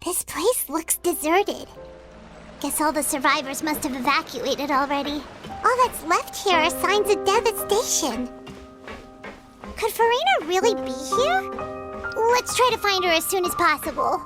This place looks deserted. Guess all the survivors must have evacuated already. All that's left here are signs of devastation. Could Furina really be here? Let's try to find her as soon as possible.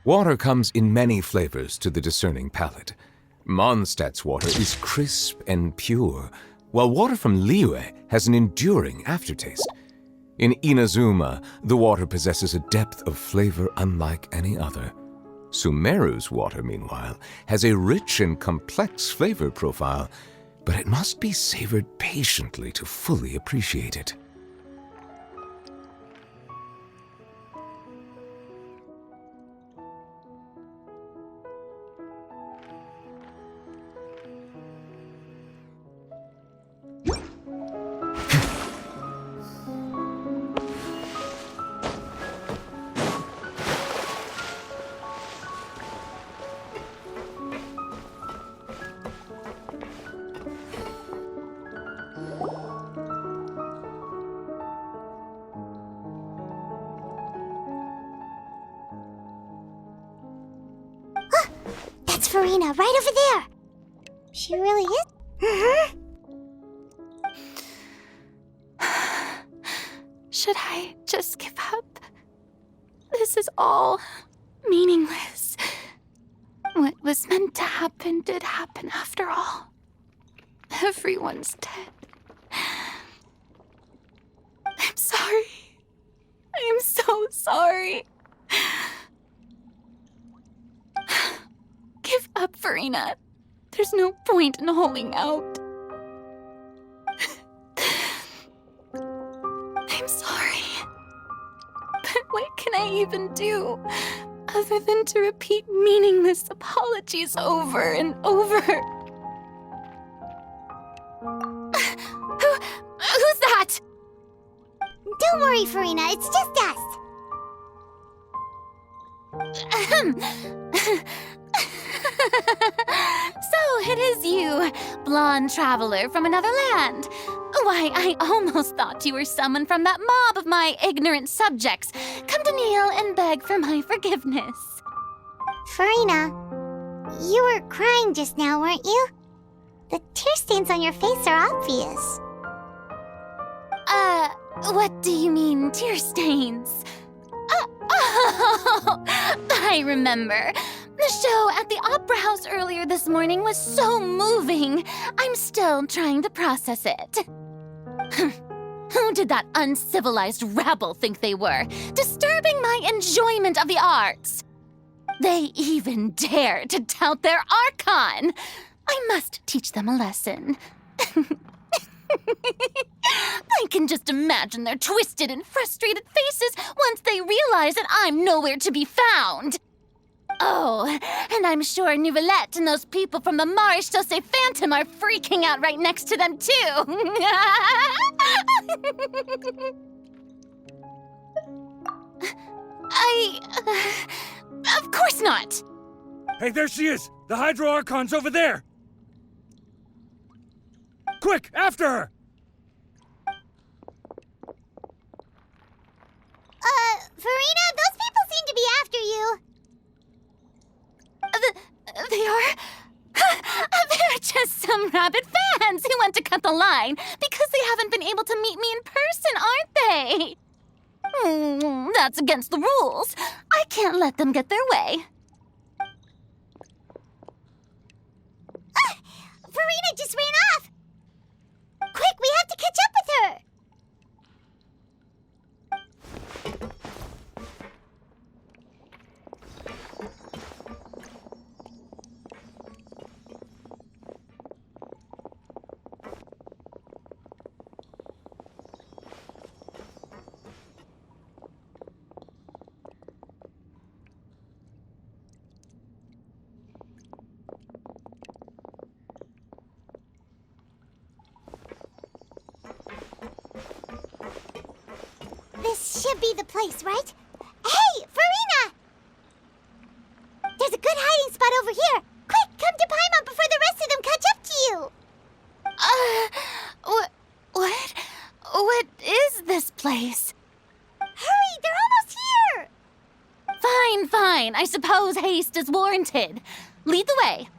Water comes in many flavors to the discerning palate. Mondstadt's water is crisp and pure, while water from Liyue has an enduring aftertaste. In Inazuma, the water possesses a depth of flavor unlike any other. Sumeru's water, meanwhile, has a rich and complex flavor profile, but it must be savored patiently to fully appreciate it. That's Furina, right over there! She really is? Mm-hmm. Should I just give up? This is all meaningless. What was meant to happen did happen after all. Everyone's dead. I'm sorry. I am so sorry. Give up, Furina. There's no point in holding out. I'm sorry. But what can I even do other than to repeat meaningless apologies over and over? Who's that? Don't worry, Furina, it's just us. So it is you, blonde traveler from another land. Why, I almost thought you were someone from that mob of my ignorant subjects, come to kneel and beg for my forgiveness. Furina, you were crying just now, weren't you? The tear stains on your face are obvious. What do you mean, tear stains? Oh, I remember. The show at the Opera House earlier this morning was so moving. I'm still trying to process it. Who did that uncivilized rabble think they were, disturbing my enjoyment of the arts? They even dare to tout their Archon! I must teach them a lesson. I can just imagine their twisted and frustrated faces once they realize that I'm nowhere to be found. Oh, and I'm sure Nouvellette and those people from the Marche Sauce Phantom are freaking out right next to them, too. Of course not. Hey, there she is! The Hydro Archon's over there! Quick, after her! Furina, those people seem to be after you. They are... They're just some rabid fans who want to cut the line because they haven't been able to meet me in person, aren't they? That's against the rules. I can't let them get their way. Furina just ran off! Quick, we have to catch up with her! This should be the place, right? Hey, Furina! There's a good hiding spot over here. Quick, come to Paimon before the rest of them catch up to you. What is this place? Hurry, they're almost here. Fine. I suppose haste is warranted. Lead the way.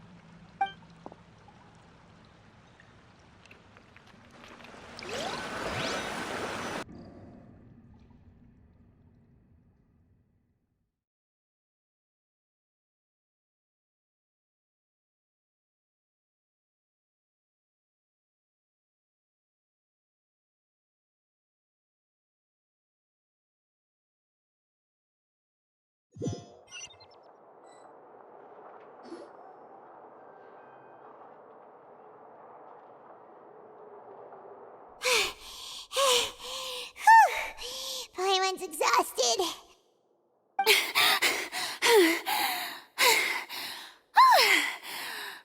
Paimon's exhausted.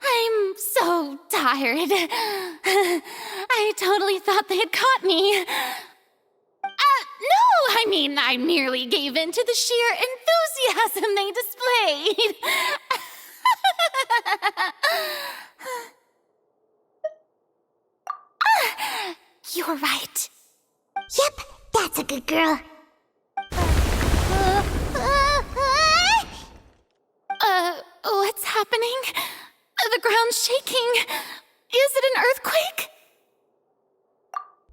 I'm so tired. I totally thought they had caught me. No, I mean, I merely gave in to the sheer enthusiasm they displayed. You're right. Yep, that's a good girl. What's happening? The ground's shaking. Is it an earthquake?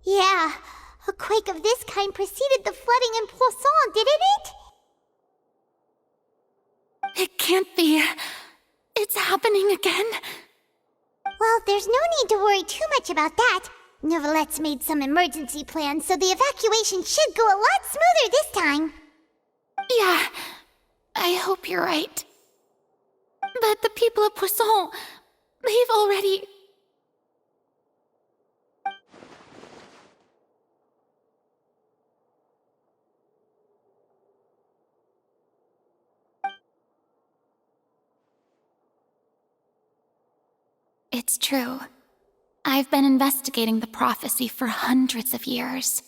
Yeah, a quake of this kind preceded the flooding in Poisson, didn't it? It can't be. It's happening again. Well, there's no need to worry too much about that. Nouvellette's made some emergency plans, so the evacuation should go a lot smoother this time. Yeah, I hope you're right. But the people of Poisson, they've already... It's true. I've been investigating the prophecy for hundreds of years.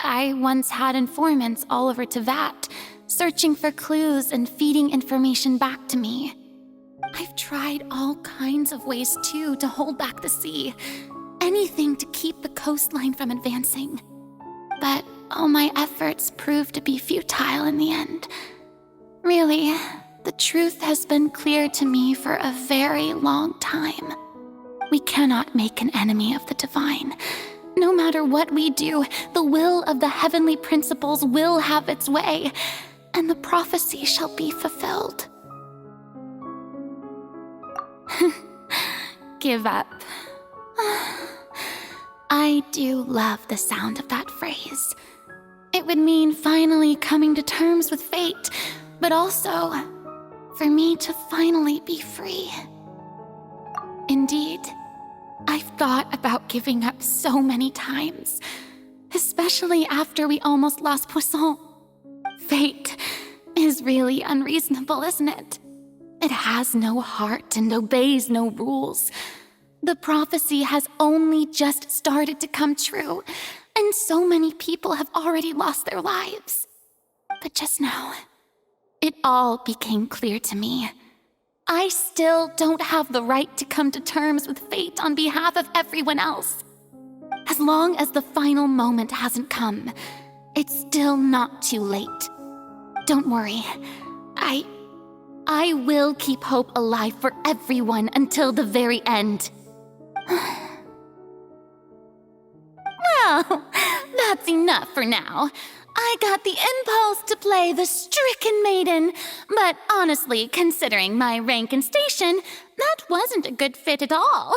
I once had informants all over Tevat, searching for clues and feeding information back to me. I've tried all kinds of ways, too, to hold back the sea. Anything to keep the coastline from advancing. But all my efforts proved to be futile in the end. Really, the truth has been clear to me for a very long time. We cannot make an enemy of the divine. No matter what we do, the will of the heavenly principles will have its way, and the prophecy shall be fulfilled. Give up. I do love the sound of that phrase. It would mean finally coming to terms with fate, but also for me to finally be free. Indeed, I've thought about giving up so many times, especially after we almost lost Poisson. Fate is really unreasonable, isn't it? It has no heart and obeys no rules. The prophecy has only just started to come true, and so many people have already lost their lives. But just now, it all became clear to me. I still don't have the right to come to terms with fate on behalf of everyone else. As long as the final moment hasn't come, it's still not too late. Don't worry. I will keep hope alive for everyone until the very end. Well, that's enough for now. I got the impulse to play the stricken maiden, but honestly, considering my rank and station, that wasn't a good fit at all.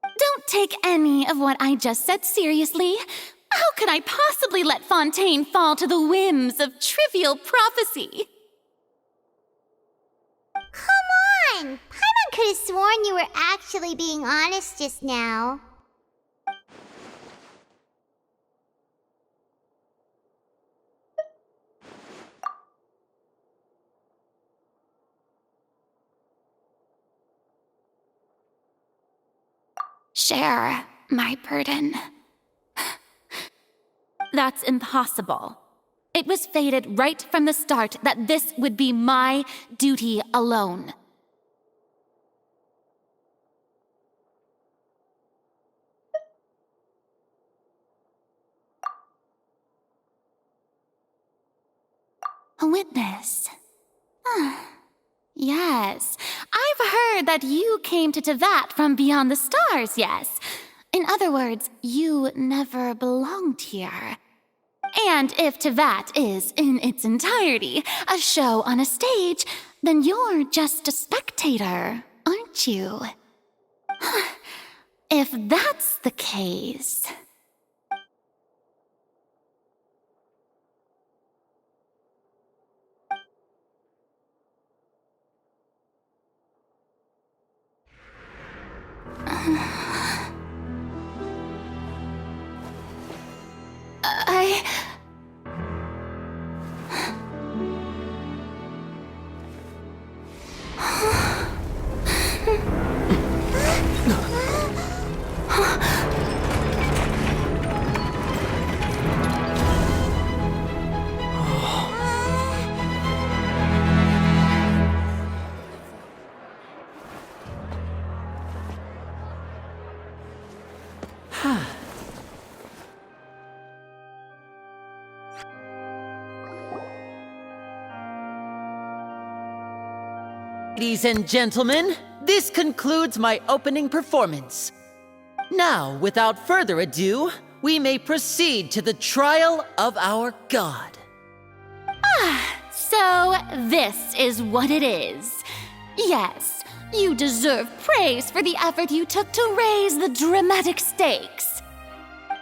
Don't take any of what I just said seriously. How could I possibly let Fontaine fall to the whims of trivial prophecy? Come on! Paimon could have sworn you were actually being honest just now. Share my burden. That's impossible. It was fated right from the start that this would be my duty alone. A witness. Yes, I've heard that you came to Tevat from beyond the stars, yes. In other words, you never belonged here. And if Tevat is, in its entirety, a show on a stage, then you're just a spectator, aren't you? If that's the case... Ladies and gentlemen, this concludes my opening performance. Now, without further ado, we may proceed to the trial of our god. So, this is what it is. Yes, you deserve praise for the effort you took to raise the dramatic stakes.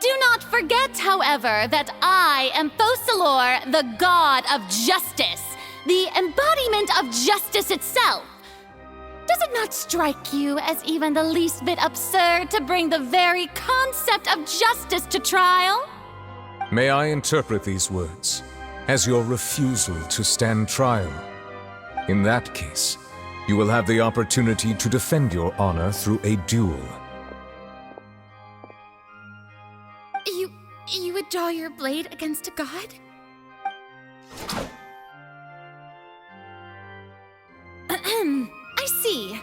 Do not forget, however, that I am Focalor, the god of justice, the embodiment of justice itself. Does it not strike you as even the least bit absurd to bring the very concept of justice to trial? May I interpret these words as your refusal to stand trial? In that case, you will have the opportunity to defend your honor through a duel. You would draw your blade against a god? I see.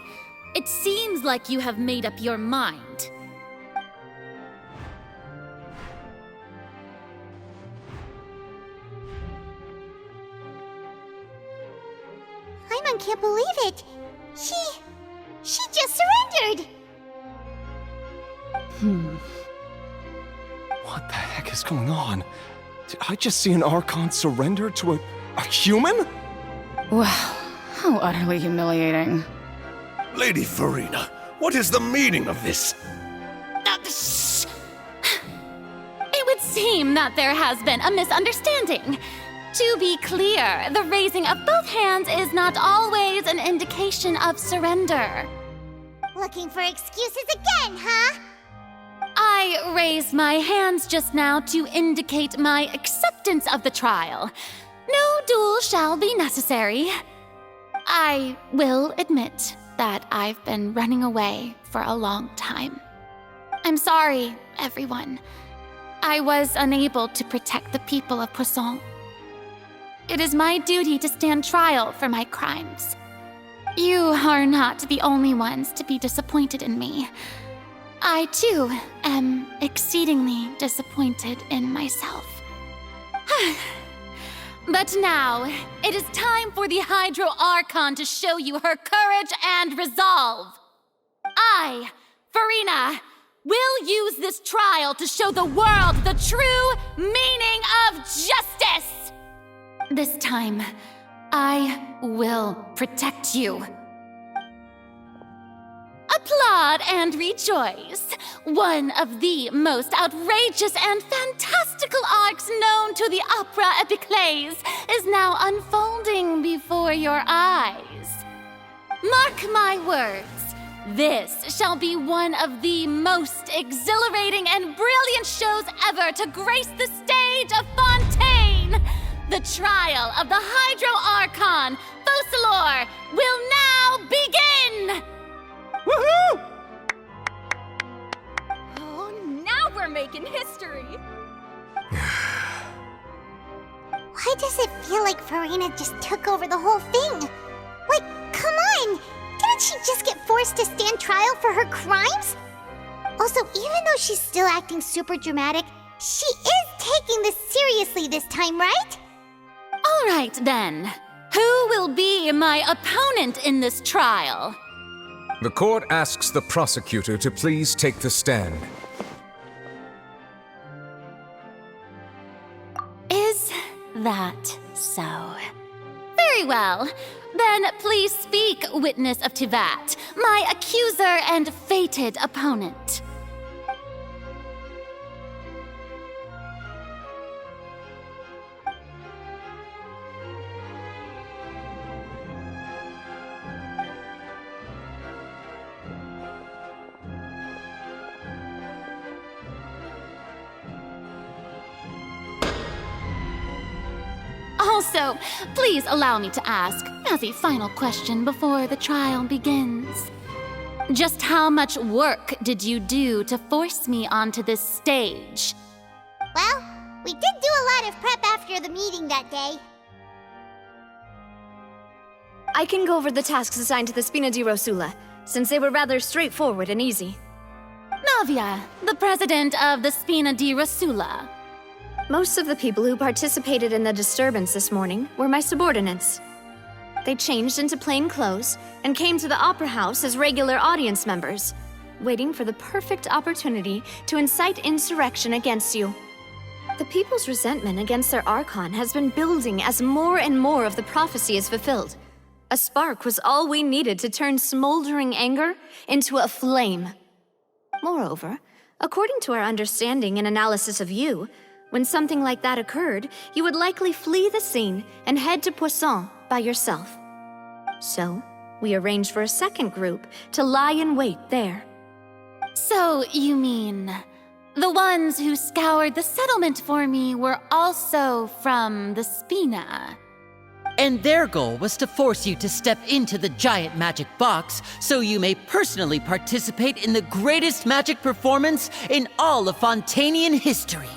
It seems like you have made up your mind. Paimon can't believe it. She just surrendered. What the heck is going on? Did I just see an Archon surrender to a human? Wow, how utterly humiliating. Lady Furina, what is the meaning of this? seem that there has been a misunderstanding. To be clear, the raising of both hands is not always an indication of surrender. Looking for excuses again, huh? I raised my hands just now to indicate my acceptance of the trial. No duel shall be necessary. I will admit that I've been running away for a long time. I'm sorry, everyone. I was unable to protect the people of Poisson. It is my duty to stand trial for my crimes. You are not the only ones to be disappointed in me. I, too, am exceedingly disappointed in myself. But now, it is time for the Hydro Archon to show you her courage and resolve. I, Furina, will use this trial to show the world the true meaning of justice! This time, I will protect you. Applaud and rejoice! One of the most outrageous and fantastical arcs known to the opera epiclese is now unfolding before your eyes. Mark my words, this shall be one of the most exhilarating and brilliant shows ever to grace the stage of Fontaine! The trial of the Hydro Archon, Focalor, will now begin! Woohoo! Oh, now we're making history. Why does it feel like Furina just took over the whole thing? Like, come on! Didn't she just get forced to stand trial for her crimes? Also, even though she's still acting super dramatic, she is taking this seriously this time, right? All right, then. Who will be my opponent in this trial? The court asks the prosecutor to please take the stand. Is that so? Very well. Then please speak, witness of Tivat, my accuser and fated opponent. Also, please allow me to ask, as a final question before the trial begins. Just how much work did you do to force me onto this stage? Well, we did do a lot of prep after the meeting that day. I can go over the tasks assigned to the Spina di Rosula, since they were rather straightforward and easy. Navia, the president of the Spina di Rosula. Most of the people who participated in the disturbance this morning were my subordinates. They changed into plain clothes and came to the Opera House as regular audience members, waiting for the perfect opportunity to incite insurrection against you. The people's resentment against their Archon has been building as more and more of the prophecy is fulfilled. A spark was all we needed to turn smoldering anger into a flame. Moreover, according to our understanding and analysis of you, when something like that occurred, you would likely flee the scene and head to Poisson by yourself. So, we arranged for a second group to lie in wait there. So, you mean, the ones who scoured the settlement for me were also from the Spina? And their goal was to force you to step into the giant magic box so you may personally participate in the greatest magic performance in all of Fontainian history.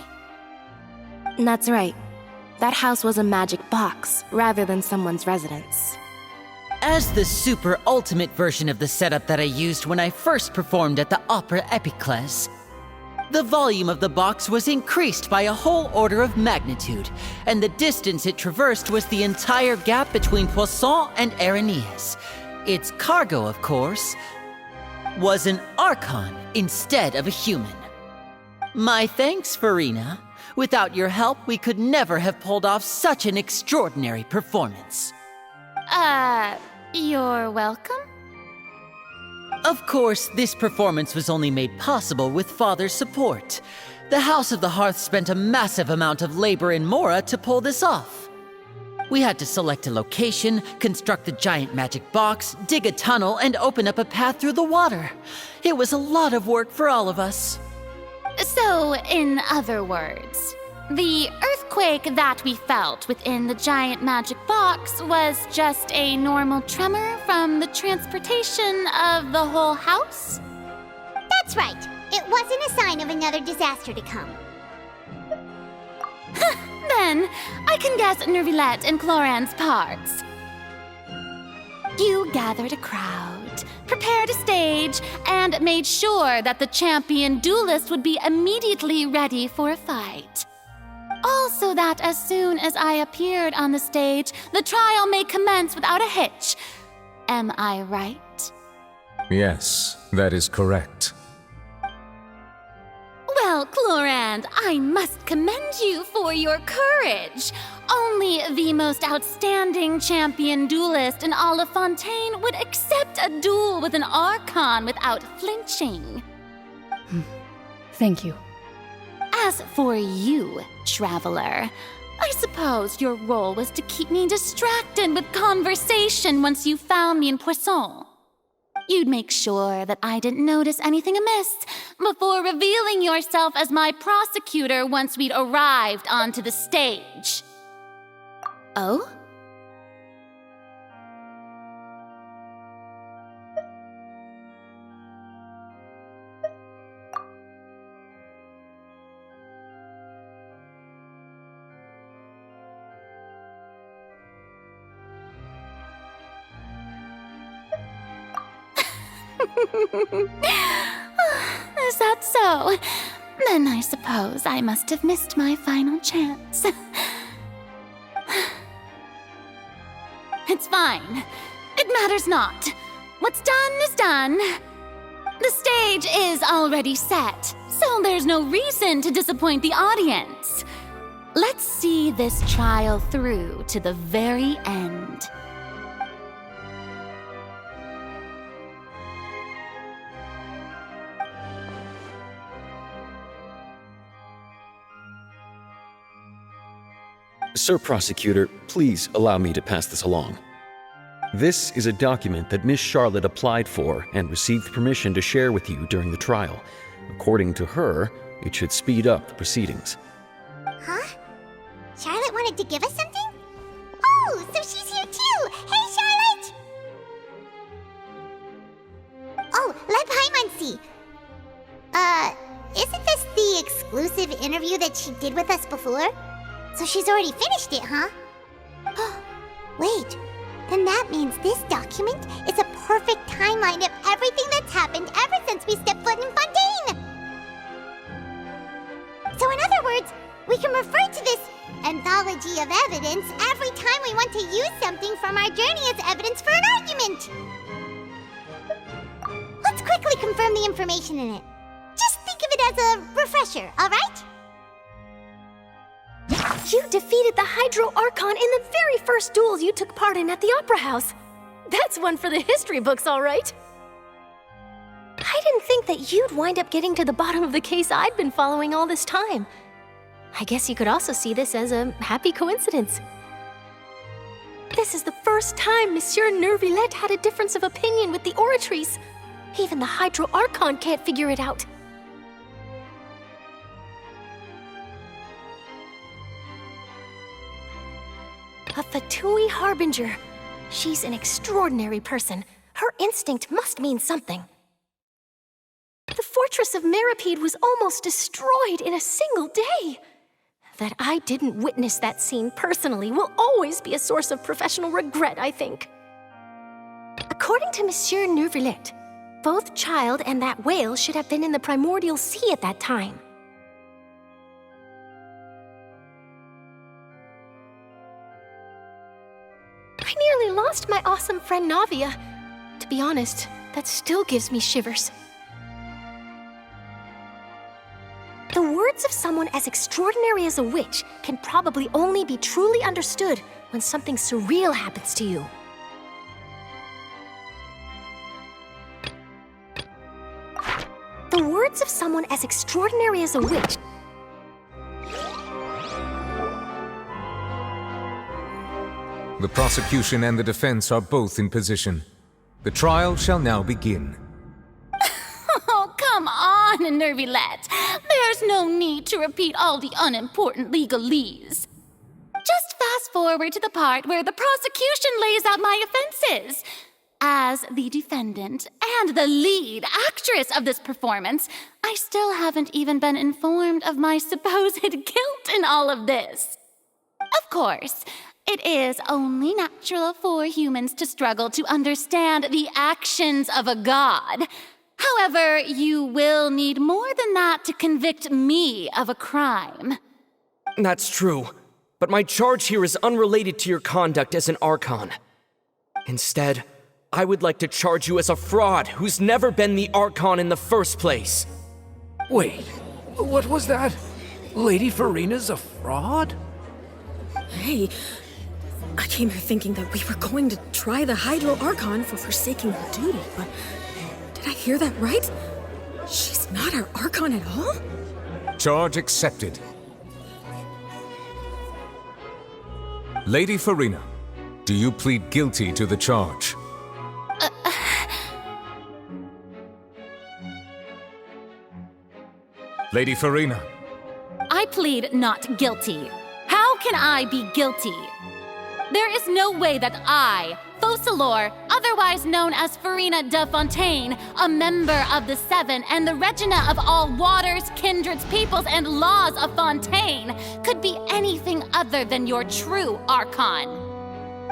That's right. That house was a magic box, rather than someone's residence. As the super ultimate version of the setup that I used when I first performed at the Opera Epiclese, the volume of the box was increased by a whole order of magnitude, and the distance it traversed was the entire gap between Poisson and Arenias. Its cargo, of course, was an Archon instead of a human. My thanks, Furina. Without your help, we could never have pulled off such an extraordinary performance. You're welcome? Of course, this performance was only made possible with Father's support. The House of the Hearth spent a massive amount of labor in Mora to pull this off. We had to select a location, construct the giant magic box, dig a tunnel, and open up a path through the water. It was a lot of work for all of us. So, in other words, the earthquake that we felt within the giant magic box was just a normal tremor from the transportation of the whole house? That's right. It wasn't a sign of another disaster to come. Then, I can guess Nervilette and Cloran's parts. You gathered a crowd, prepared a stage, and made sure that the champion duelist would be immediately ready for a fight. Also that as soon as I appeared on the stage, the trial may commence without a hitch. Am I right? Yes, that is correct. Well, Clorand, I must commend you for your courage. Only the most outstanding champion duelist in all of Fontaine would accept a duel with an Archon without flinching. Thank you. As for you, Traveler, I suppose your role was to keep me distracted with conversation once you found me in Poisson. You'd make sure that I didn't notice anything amiss before revealing yourself as my prosecutor once we'd arrived onto the stage. Oh? Is that so? Then I suppose I must have missed my final chance. It's fine. It matters not. What's done is done. The stage is already set, so there's no reason to disappoint the audience. Let's see this trial through to the very end. Sir Prosecutor, please allow me to pass this along. This is a document that Miss Charlotte applied for and received permission to share with you during the trial. According to her, it should speed up the proceedings. Huh? Charlotte wanted to give us something? Oh, so she's here too! Hey, Charlotte! Oh, let Paimon see. Isn't this the exclusive interview that she did with us before? So she's already finished it, huh? Wait, then that means this document is a perfect timeline of everything that's happened ever since we stepped foot in Fontaine! So in other words, we can refer to this anthology of evidence every time we want to use something from our journey as evidence for an argument! Let's quickly confirm the information in it. Just think of it as a refresher, alright? You defeated the Hydro Archon in the very first duels you took part in at the Opera House. That's one for the history books, all right. I didn't think that you'd wind up getting to the bottom of the case I'd been following all this time. I guess you could also see this as a happy coincidence. This is the first time Monsieur Nervilette had a difference of opinion with the Oratrice. Even the Hydro Archon can't figure it out. A Fatui Harbinger. She's an extraordinary person. Her instinct must mean something. The fortress of Meripede was almost destroyed in a single day. That I didn't witness that scene personally will always be a source of professional regret, I think. According to Monsieur Nervilette, both Child and that whale should have been in the primordial sea at that time. I nearly lost my awesome friend Navia. To be honest, that still gives me shivers. The words of someone as extraordinary as a witch can probably only be truly understood when something surreal happens to you. The words of someone as extraordinary as a witch The prosecution and the defense are both in position. The trial shall now begin. Oh, come on, Nervylette. There's no need to repeat all the unimportant legalese. Just fast forward to the part where the prosecution lays out my offenses. As the defendant and the lead actress of this performance, I still haven't even been informed of my supposed guilt in all of this. Of course, it is only natural for humans to struggle to understand the actions of a god. However, you will need more than that to convict me of a crime. That's true, but my charge here is unrelated to your conduct as an Archon. Instead, I would like to charge you as a fraud who's never been the Archon in the first place. Wait, what was that? Lady Furina's a fraud? Hey, I came here thinking that we were going to try the Hydro Archon for forsaking her duty, but did I hear that right? She's not our Archon at all? Charge accepted. Lady Furina, do you plead guilty to the charge? Lady Furina. I plead not guilty. How can I be guilty? There is no way that I, Focalor, otherwise known as Furina de Fontaine, a member of the Seven and the Regina of all waters, kindreds, peoples, and laws of Fontaine, could be anything other than your true Archon.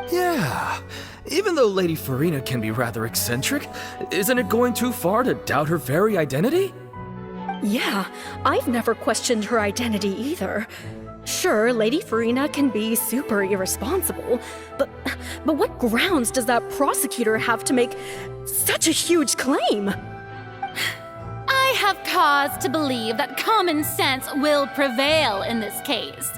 Yeah, even though Lady Furina can be rather eccentric, isn't it going too far to doubt her very identity? Yeah, I've never questioned her identity either. Sure, Lady Furina can be super irresponsible, but what grounds does that prosecutor have to make such a huge claim? I have cause to believe that common sense will prevail in this case.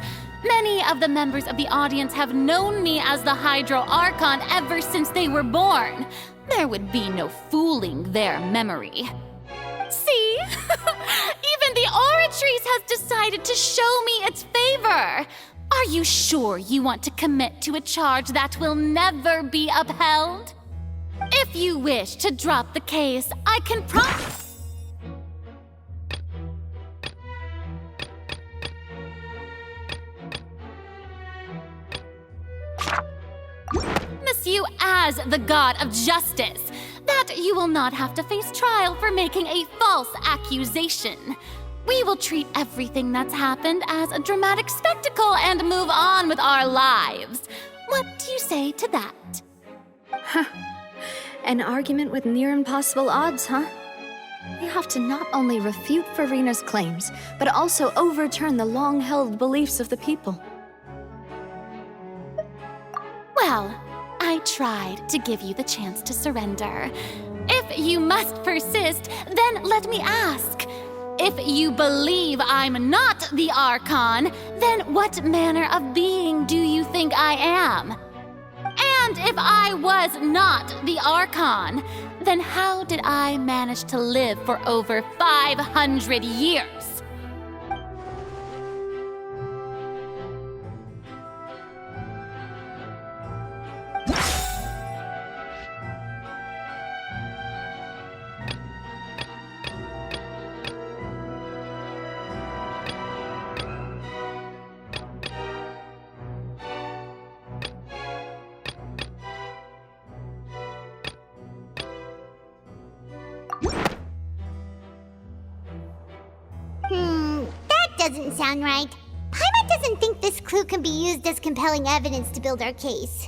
Many of the members of the audience have known me as the Hydro Archon ever since they were born. There would be no fooling their memory. See? Even the Oratrice has decided to show me its favor. Are you sure you want to commit to a charge that will never be upheld? If you wish to drop the case, I can promise you as the god of justice that you will not have to face trial for making a false accusation. We will treat everything that's happened as a dramatic spectacle and move on with our lives. What do you say to that? Huh. An argument with near impossible odds, huh? You have to not only refute Furina's claims, but also overturn the long-held beliefs of the people. Well, I tried to give you the chance to surrender. If you must persist, then let me ask. If you believe I'm not the Archon, then what manner of being do you think I am? And if I was not the Archon, then how did I manage to live for over 500 years? That doesn't sound right. Paimon doesn't think this clue can be used as compelling evidence to build our case.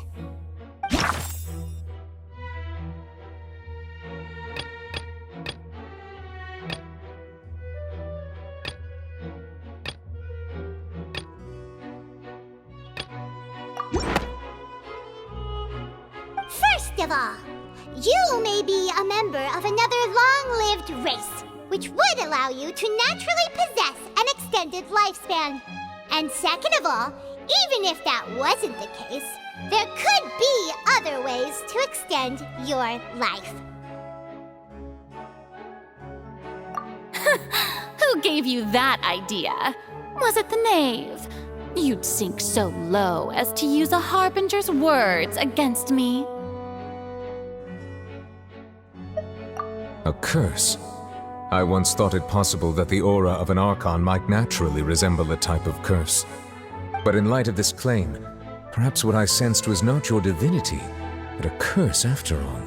First of all, you may be a member of another long-lived race, which would allow you to naturally possess an extended lifespan. And second of all, even if that wasn't the case, there could be other ways to extend your life. Who gave you that idea? Was it the knave? you'd sink so low as to use a harbinger's words against me. A curse? I once thought it possible that the aura of an Archon might naturally resemble a type of curse. But in light of this claim, perhaps what I sensed was not your divinity, but a curse after all.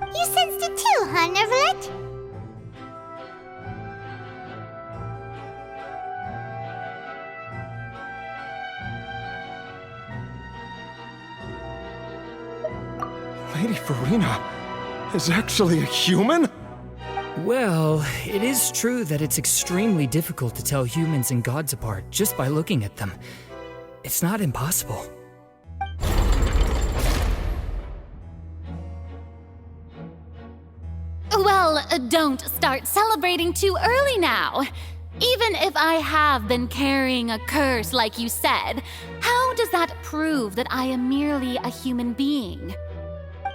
You sensed it too, huh, Nervalet? Lady Furina is actually a human? Well, it is true that it's extremely difficult to tell humans and gods apart just by looking at them. It's not impossible. Well, don't start celebrating too early now. Even if I have been carrying a curse like you said, how does that prove that I am merely a human being?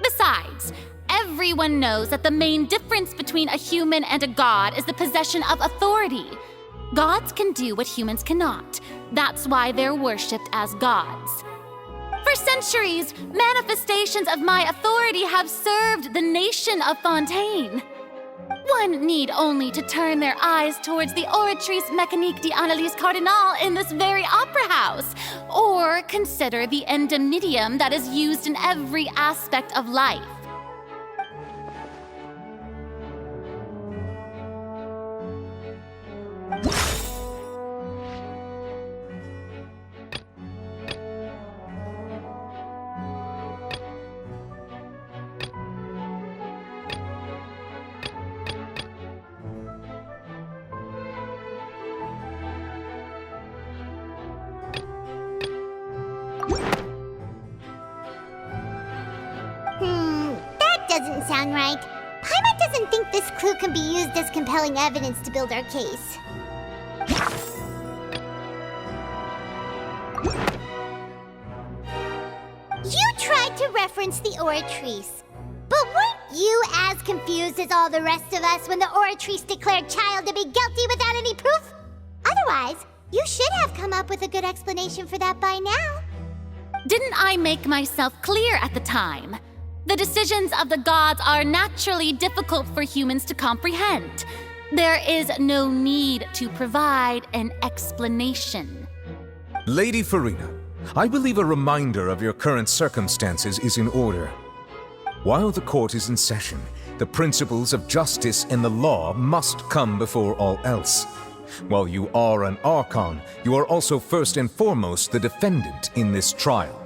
Besides, everyone knows that the main difference between a human and a god is the possession of authority. Gods can do what humans cannot. That's why they're worshipped as gods. For centuries, manifestations of my authority have served the nation of Fontaine. One need only to turn their eyes towards the Oratrice Mécanique d'Analyse Cardinal in this very opera house, or consider the endemnitium that is used in every aspect of life. That doesn't sound right. Paimon doesn't think this clue can be used as compelling evidence to build our case. You tried to reference the Oratrice. But weren't you as confused as all the rest of us when the Oratrice declared Child to be guilty without any proof? Otherwise, you should have come up with a good explanation for that by now. Didn't I make myself clear at the time? The decisions of the gods are naturally difficult for humans to comprehend. There is no need to provide an explanation. Lady Furina, I believe a reminder of your current circumstances is in order. While the court is in session, the principles of justice and the law must come before all else. While you are an Archon, you are also first and foremost the defendant in this trial.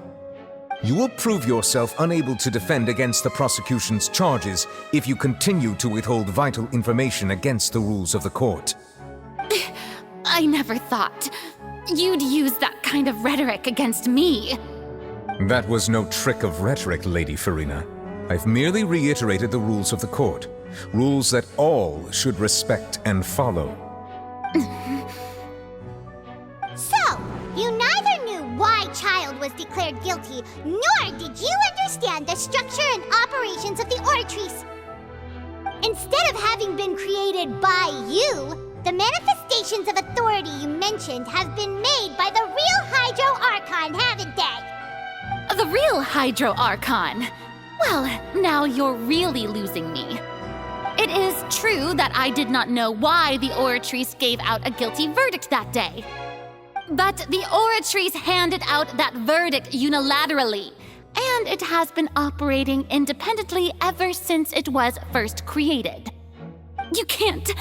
You will prove yourself unable to defend against the prosecution's charges if you continue to withhold vital information against the rules of the court. I never thought you'd use that kind of rhetoric against me. That was no trick of rhetoric, Lady Furina. I've merely reiterated the rules of the court, rules that all should respect and follow. So, you neither knew why Child was declared guilty, nor did you understand the structure and operations of the Oratrice. Instead of having been created by you, the manifestations of authority you mentioned have been made by the real Hydro Archon, haven't they? The real Hydro Archon? Well, now you're really losing me. It is true that I did not know why the Oratrice gave out a guilty verdict that day. But the Oratrice handed out that verdict unilaterally, and it has been operating independently ever since it was first created. You can't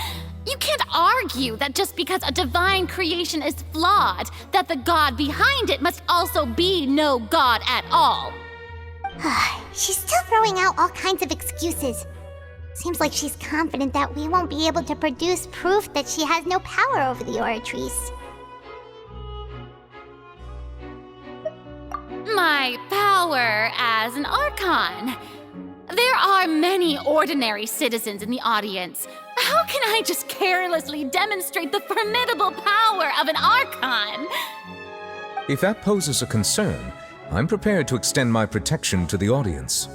argue that just because a divine creation is flawed, that the god behind it must also be no god at all. She's still throwing out all kinds of excuses. Seems like she's confident that we won't be able to produce proof that she has no power over the Oratrice. My power as an Archon. There are many ordinary citizens in the audience. How can I just carelessly demonstrate the formidable power of an Archon? If that poses a concern, I'm prepared to extend my protection to the audience.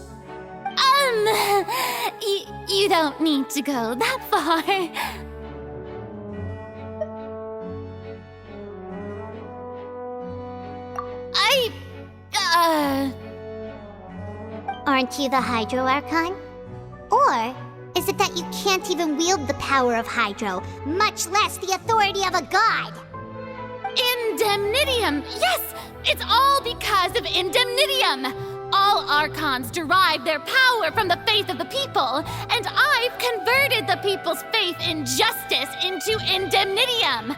You don't need to go that far. Aren't you the Hydro Archon? Or is it that you can't even wield the power of Hydro, much less the authority of a god? Indemnitium! Yes! It's all because of Indemnitium! All Archons derive their power from the faith of the people, and I've converted the people's faith in justice into Indemnitium!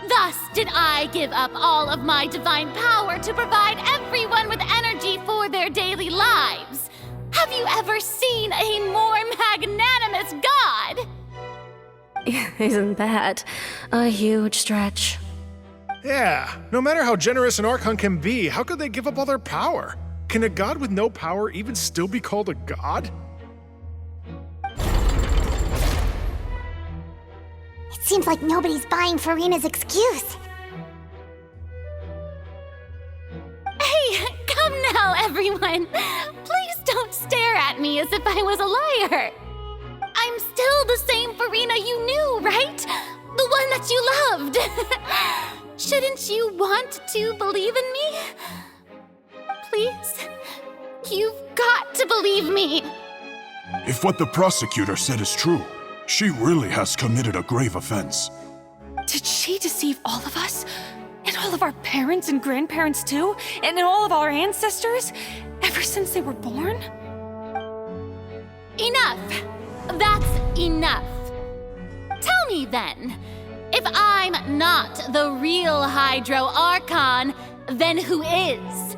Thus did I give up all of my divine power to provide everyone with energy for their daily lives. Have you ever seen a more magnanimous god? Isn't that a huge stretch? Yeah, no matter how generous an Archon can be, how could they give up all their power? Can a god with no power even still be called a god? It seems like nobody's buying Furina's excuse. Hey, come now, everyone! Please don't stare at me as if I was a liar! I'm still the same Furina you knew, right? The one that you loved! Shouldn't you want to believe in me? Please? You've got to believe me! If what the prosecutor said is true, she really has committed a grave offense. Did she deceive all of us? And all of our parents and grandparents too? And all of our ancestors? Ever since they were born? Enough! That's enough! Tell me then, if I'm not the real Hydro Archon, then who is?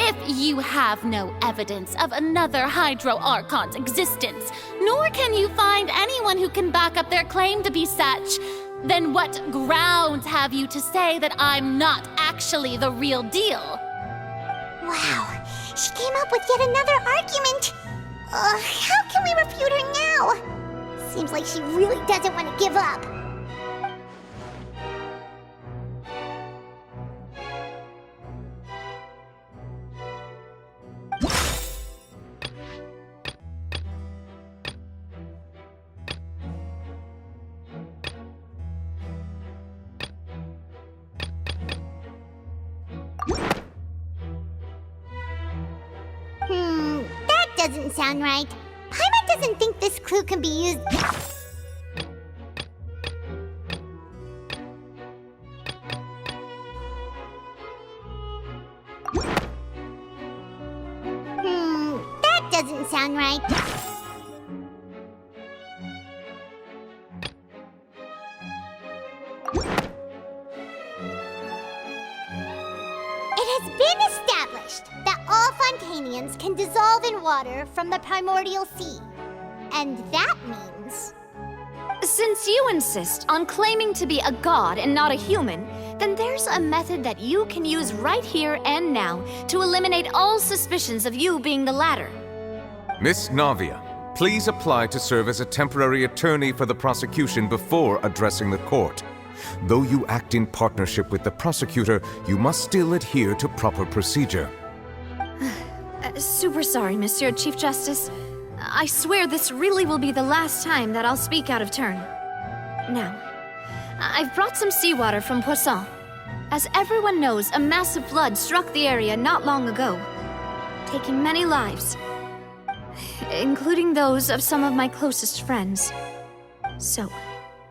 If you have no evidence of another Hydro Archon's existence, nor can you find anyone who can back up their claim to be such, then what grounds have you to say that I'm not actually the real deal? Wow, she came up with yet another argument. How can we refute her now? Seems like she really doesn't want to give up. That doesn't sound right. Paimon doesn't think this clue can be used. That doesn't sound right. It has been established that all Fontainians can dissolve in water from the primordial sea. And that means... Since you insist on claiming to be a god and not a human, then there's a method that you can use right here and now to eliminate all suspicions of you being the latter. Miss Navia, please apply to serve as a temporary attorney for the prosecution before addressing the court. Though you act in partnership with the prosecutor, you must still adhere to proper procedure. Super sorry, Monsieur Chief Justice. I swear this really will be the last time that I'll speak out of turn. Now, I've brought some seawater from Poisson. As everyone knows, a massive flood struck the area not long ago, taking many lives, including those of some of my closest friends. So,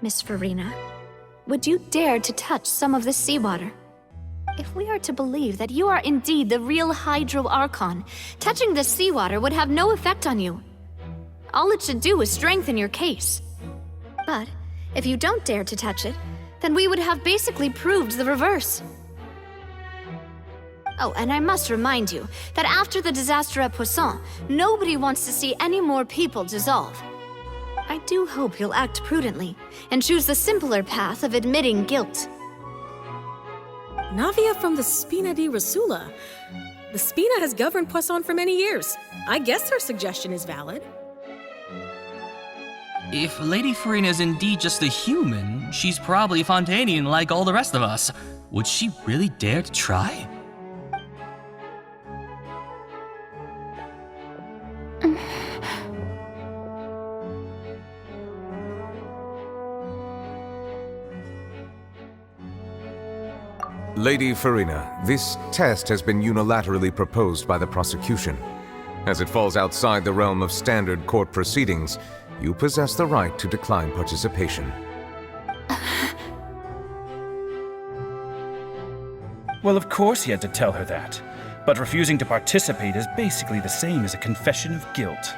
Miss Furina, would you dare to touch some of this seawater? If we are to believe that you are indeed the real Hydro Archon, touching this seawater would have no effect on you. All it should do is strengthen your case. But if you don't dare to touch it, then we would have basically proved the reverse. Oh, and I must remind you that after the disaster at Poisson, nobody wants to see any more people dissolve. I do hope you'll act prudently and choose the simpler path of admitting guilt. Navia from the Spina di Rasula. The Spina has governed Poisson for many years. I guess her suggestion is valid. If Lady Furina is indeed just a human, she's probably Fontainian like all the rest of us. Would she really dare to try? Lady Furina, this test has been unilaterally proposed by the prosecution. As it falls outside the realm of standard court proceedings, you possess the right to decline participation. Well, of course he had to tell her that. But refusing to participate is basically the same as a confession of guilt.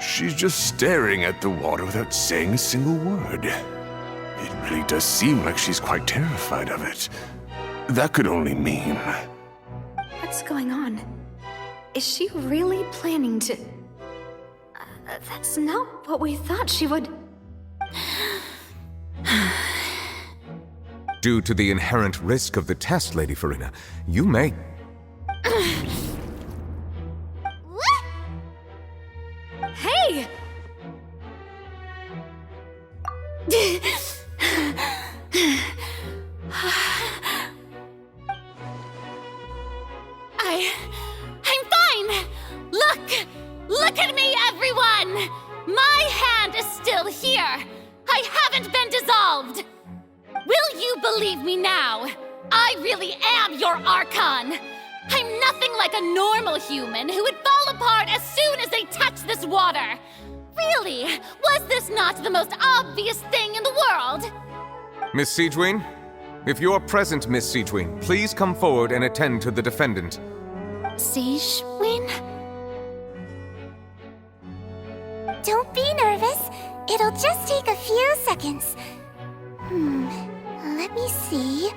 She's just staring at the water without saying a single word. It really does seem like she's quite terrified of it. That could only mean... What's going on? Is she really planning to... that's not what we thought she would... Due to the inherent risk of the test, Lady Furina, you may... Hey! I'm fine! Look at me, everyone! My hand is still here! I haven't been dissolved! Will you believe me now? I really am your Archon! I'm nothing like a normal human who would fall apart as soon as they touch this water! Really? Was this not the most obvious thing in the world? Miss Siegewien? If you are present, Miss Siegewien, please come forward and attend to the defendant. Siegewien? Don't be nervous. It'll just take a few seconds. Let me see.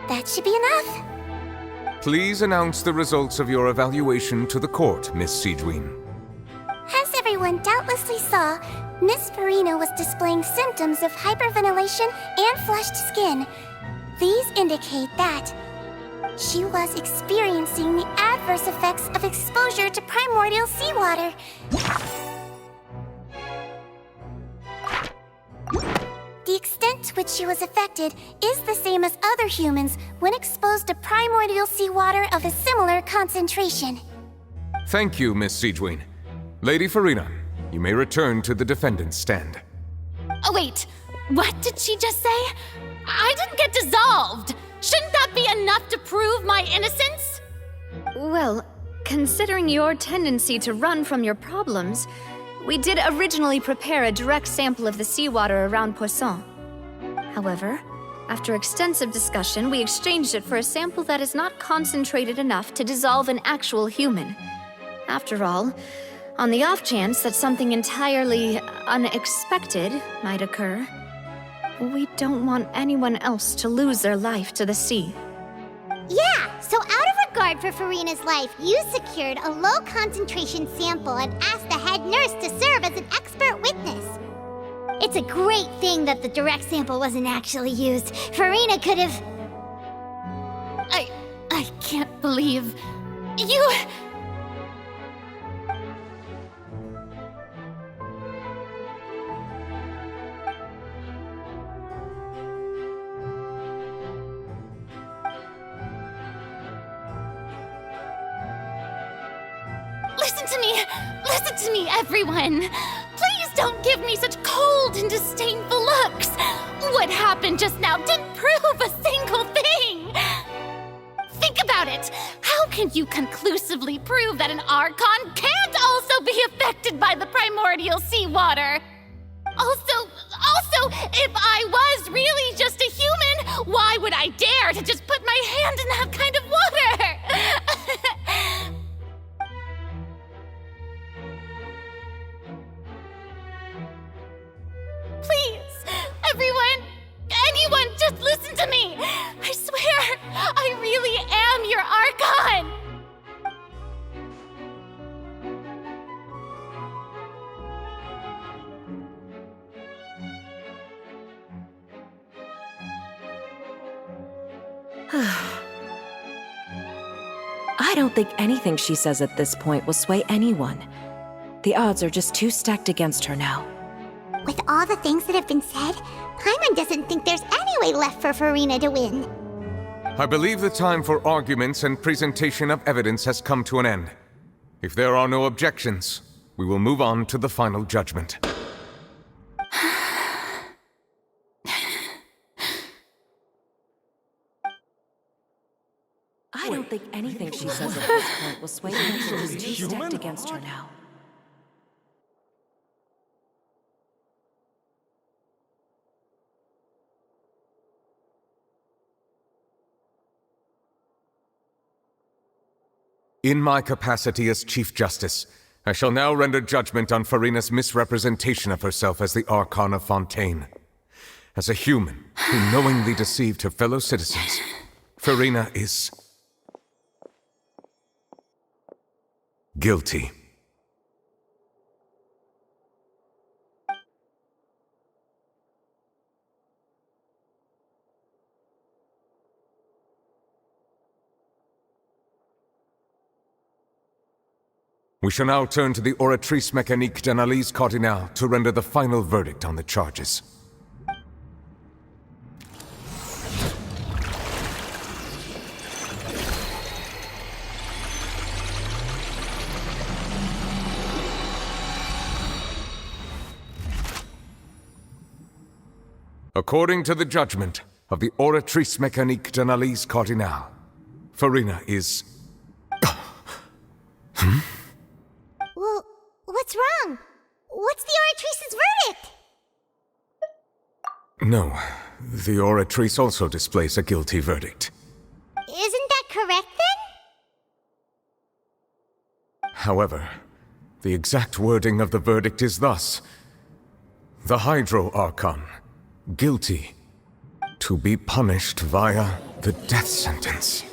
That should be enough. Please announce the results of your evaluation to the court, Miss Siegewien. As everyone doubtlessly saw, Miss Furina was displaying symptoms of hyperventilation and flushed skin. These indicate that she was experiencing the adverse effects of exposure to primordial seawater. The extent to which she was affected is the same as other humans when exposed to primordial seawater of a similar concentration. Thank you, Miss Siegewien. Lady Furina, you may return to the defendant's stand. Oh, wait. What did she just say? I didn't get dissolved! Shouldn't that be enough to prove my innocence? Well, considering your tendency to run from your problems, we did originally prepare a direct sample of the seawater around Poisson. However, after extensive discussion, we exchanged it for a sample that is not concentrated enough to dissolve an actual human. After all, on the off chance that something entirely unexpected might occur, we don't want anyone else to lose their life to the sea. Yeah, so out of regard for Furina's life, you secured a low-concentration sample and asked the head nurse to serve as an expert witness. It's a great thing that the direct sample wasn't actually used. Furina could have... I can't believe... You... Listen to me, everyone! Please don't give me such cold and disdainful looks! What happened just now didn't prove a single thing! Think about it! How can you conclusively prove that an Archon can't also be affected by the primordial seawater? Also, if I was really just a human, why would I dare to just put my hand in that kind of water? Please, everyone, anyone, just listen to me! I swear, I really am your Archon! I don't think anything she says at this point will sway anyone. The odds are just too stacked against her now. With all the things that have been said, Paimon doesn't think there's any way left for Furina to win. I believe the time for arguments and presentation of evidence has come to an end. If there are no objections, we will move on to the final judgment. I don't think anything she says at this point will sway anyone who's too stacked against her now. In my capacity as Chief Justice, I shall now render judgment on Furina's misrepresentation of herself as the Archon of Fontaine. As a human who knowingly deceived her fellow citizens, Furina is guilty. We shall now turn to the Oratrice Mécanique d'Analyse Cardinale to render the final verdict on the charges. According to the judgment of the Oratrice Mécanique d'Analyse Cardinale, Furina is... Well, what's wrong? What's the Oratrice's verdict? No, the Oratrice also displays a guilty verdict. Isn't that correct then? However, the exact wording of the verdict is thus: the Hydro Archon, guilty, to be punished via the death sentence.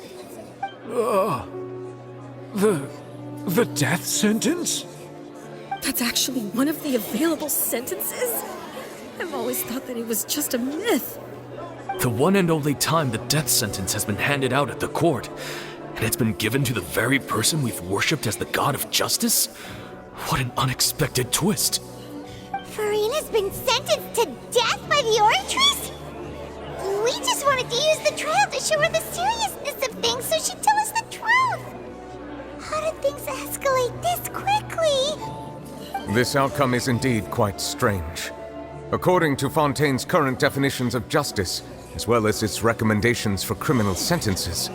The death sentence? That's actually one of the available sentences? I've always thought that it was just a myth. The one and only time the death sentence has been handed out at the court, and it's been given to the very person we've worshipped as the god of justice? What an unexpected twist. Furina's been sentenced to death by the Oratrice? We just wanted to use the trial to show her the seriousness of things so she'd tell us the truth. How did things escalate this quickly? This outcome is indeed quite strange. According to Fontaine's current definitions of justice, as well as its recommendations for criminal sentences,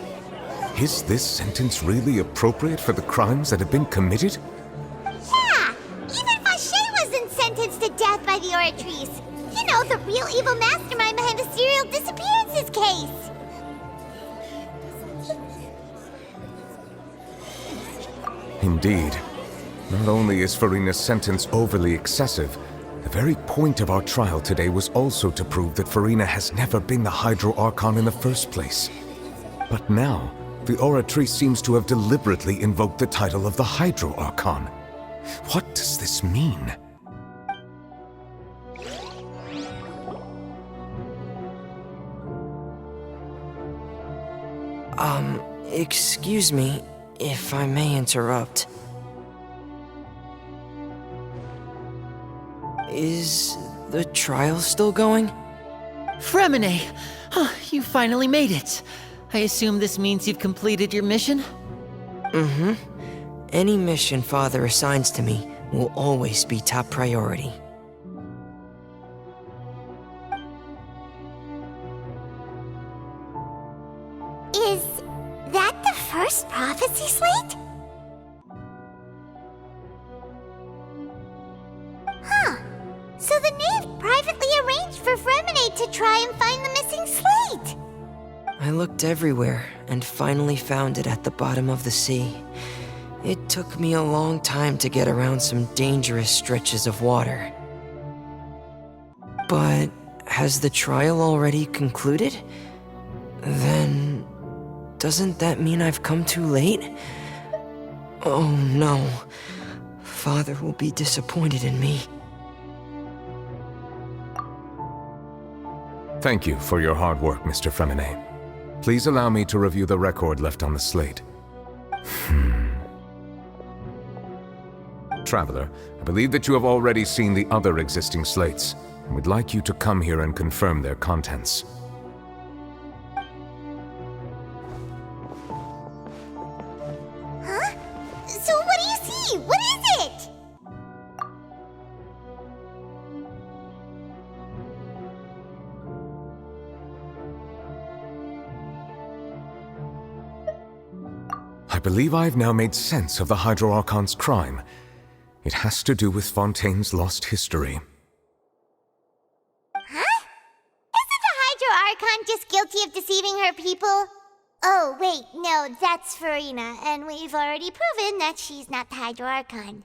is this sentence really appropriate for the crimes that have been committed? Yeah! Even Fauché wasn't sentenced to death by the Oratrice. You know, the real evil mastermind behind the serial disappearances case. Indeed. Not only is Furina's sentence overly excessive, the very point of our trial today was also to prove that Furina has never been the Hydro Archon in the first place. But now, the Oratrice seems to have deliberately invoked the title of the Hydro Archon. What does this mean? Excuse me, if I may interrupt. Is the trial still going? Fremine! You finally made it. I assume this means you've completed your mission? Mm-hmm. Any mission Father assigns to me will always be top priority. Is that the first prophecy slate? Huh. So the knave privately arranged for Fremine to try and find the missing slate. I looked everywhere and finally found it at the bottom of the sea. It took me a long time to get around some dangerous stretches of water. But has the trial already concluded? Then doesn't that mean I've come too late? Oh no. Father will be disappointed in me. Thank you for your hard work, Mr. Fremine. Please allow me to review the record left on the slate. Traveler, I believe that you have already seen the other existing slates, and would like you to come here and confirm their contents. Huh? So what do you see? What is it? I believe I've now made sense of the Hydro Archon's crime. It has to do with Fontaine's lost history. Huh? Isn't the Hydro Archon just guilty of deceiving her people? Oh, wait, no, that's Furina, and we've already proven that she's not the Hydro Archon.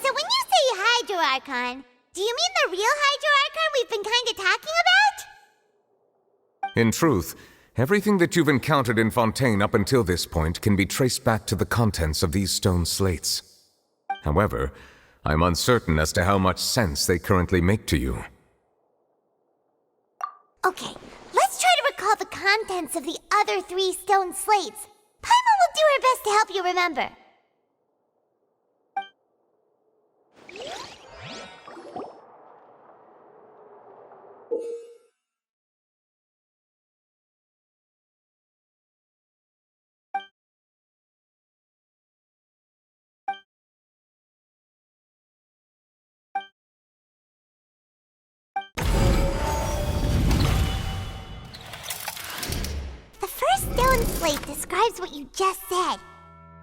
So when you say Hydro Archon, do you mean the real Hydro Archon we've been kinda talking about? In truth, everything that you've encountered in Fontaine up until this point can be traced back to the contents of these stone slates. However, I'm uncertain as to how much sense they currently make to you. Okay, let's try to recall the contents of the other 3 stone slates. Paimon will do her best to help you remember. The first stone slate describes what you just said.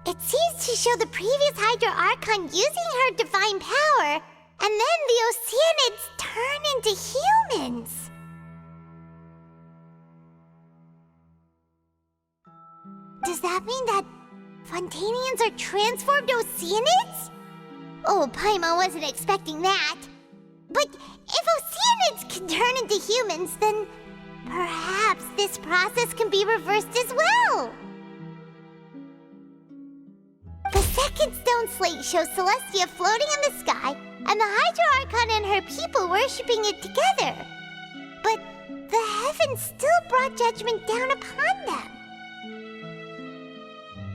It seems to show the previous Hydro Archon using her divine power, and then the Oceanids turn into humans. Does that mean that Fontainians are transformed Oceanids? Oh, Paimon wasn't expecting that. But if Oceanids can turn into humans, then perhaps this process can be reversed as well. The second stone slate shows Celestia floating in the sky, and the Hydro Archon and her people worshipping it together. But the heavens still brought judgment down upon them.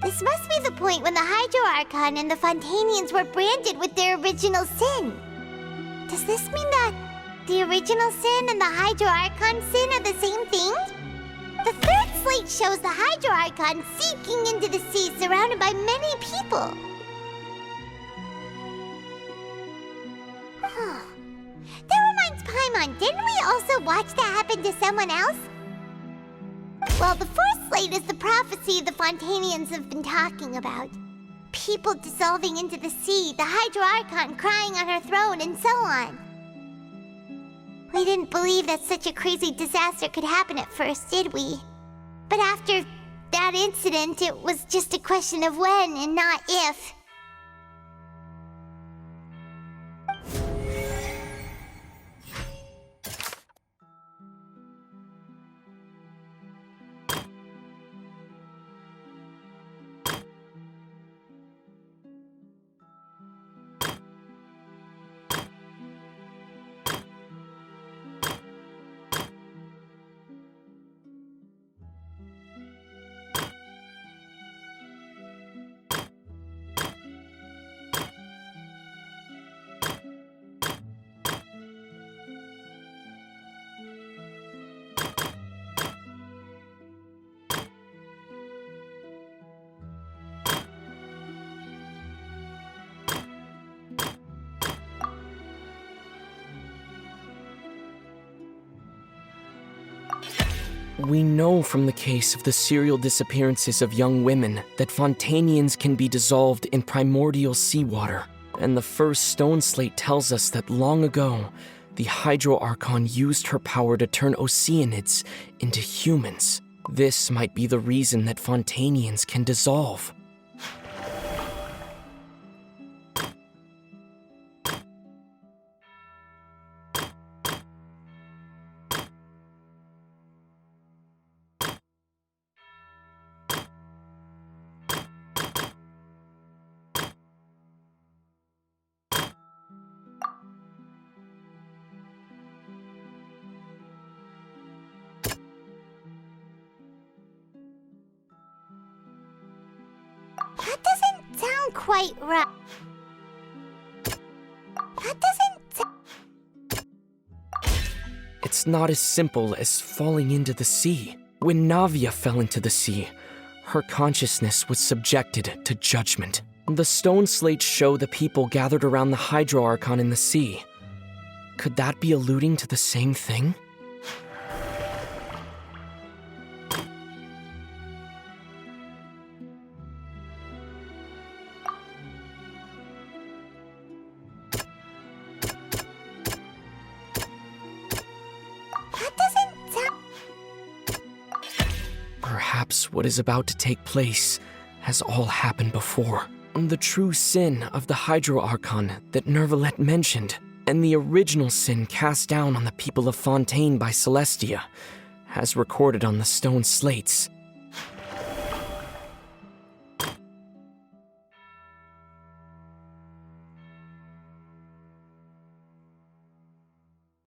This must be the point when the Hydro Archon and the Fontainians were branded with their original sin. Does this mean that the original sin and the Hydro Archon sin are the same thing? The third slate shows the Hydro Archon sinking into the sea surrounded by many people. That reminds Paimon, didn't we also watch that happen to someone else? Well, the fourth slate is the prophecy the Fontainians have been talking about. People dissolving into the sea, the Hydro Archon crying on her throne, and so on. We didn't believe that such a crazy disaster could happen at first, did we? But after that incident, it was just a question of when and not if. We know from the case of the serial disappearances of young women that Fontainians can be dissolved in primordial seawater. And the first stone slate tells us that long ago, the Hydro Archon used her power to turn Oceanids into humans. This might be the reason that Fontainians can dissolve. That doesn't sound quite right. That doesn't sound... It's not as simple as falling into the sea. When Navia fell into the sea, her consciousness was subjected to judgment. The stone slates show the people gathered around the Hydro Archon in the sea. Could that be alluding to the same thing? knows what is about to take place has all happened before. The true sin of the Hydro Archon that Nervalet mentioned, and the original sin cast down on the people of Fontaine by Celestia, as recorded on the stone slates,